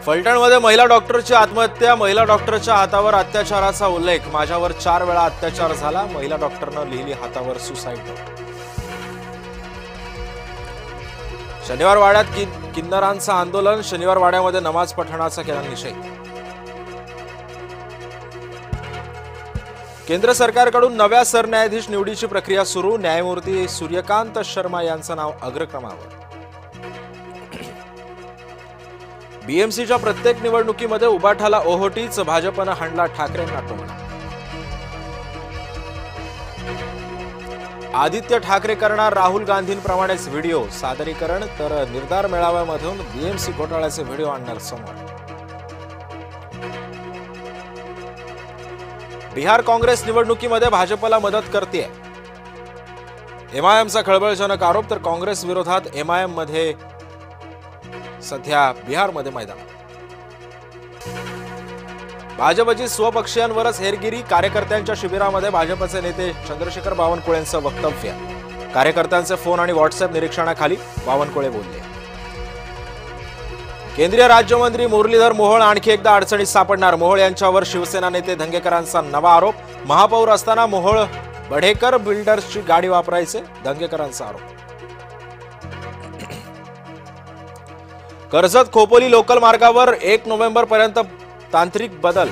फलटणमध्ये महिला डॉक्टरची आत्महत्या. महिला डॉक्टरच्या हातावर अत्याचाराचा उल्लेख. माझ्यावर 4 वेळा अत्याचार झाला. महिला डॉक्टरनं लिहिली हातावर सुसाईड नोट. शनिवार वाड्यात किन्नरांचं आंदोलन. शनिवार वाड्यामध्ये नमाज पठणाचा केला निषेध. केंद्र सरकारकडून नव्या सरन्यायाधीश निवडीची प्रक्रिया सुरू. न्यायमूर्ती सूर्यकांत शर्मा यांचं नाव अग्रक्रमावर. बीएमसीच्या प्रत्येक निवडणुकीमध्ये उबाठाला ओहोटीच. भाजपनं हाणला ठाकरेंना टोमणा. आदित्य ठाकरे करणार राहुल गांधींप्रमाणेच व्हिडिओ सादरीकरण. तर निर्धार मेळाव्यामधून बीएमसी घोटाळ्याचे व्हिडिओ आणणार समोर. बिहार काँग्रेस निवडणुकीमध्ये भाजपला मदत करतेय. एमआयएमचा खळबळजनक आरोप. तर काँग्रेस विरोधात एमआयएम मध्ये सध्या बिहारमध्ये मैदान. भाजपची स्वपक्षीयांवरच हेरगिरी. कार्यकर्त्यांच्या शिबिरामध्ये भाजपचे नेते चंद्रशेखर बावनकुळेंचं वक्तव्य. कार्यकर्त्यांचे फोन आणि व्हॉट्सअप निरीक्षणाखाली बावनकुळे बोलले. केंद्रीय राज्यमंत्री मुरलीधर मोहोळ आणखी एकदा अडचणीत सापडणार. मोहोळ यांच्यावर शिवसेना नेते धंगेकरांचा नवा आरोप. महापौर असताना मोहोळ बढेकर बिल्डर्सची गाडी वापरायचे. धंगेकरांचा आरोप. कर्जत खोपोली लोकल मार्गावर 1 नोव्हेंबरपर्यंत तांत्रिक बदल.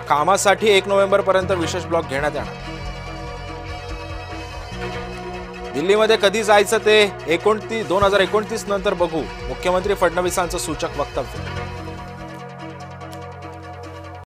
कामासाठी 1 नोव्हेंबरपर्यंत विशेष ब्लॉक घेण्यात येणार. दिल्लीमध्ये कधी जायचं ते 2029 नंतर बघू. मुख्यमंत्री फडणवीसांचं सूचक वक्तव्य.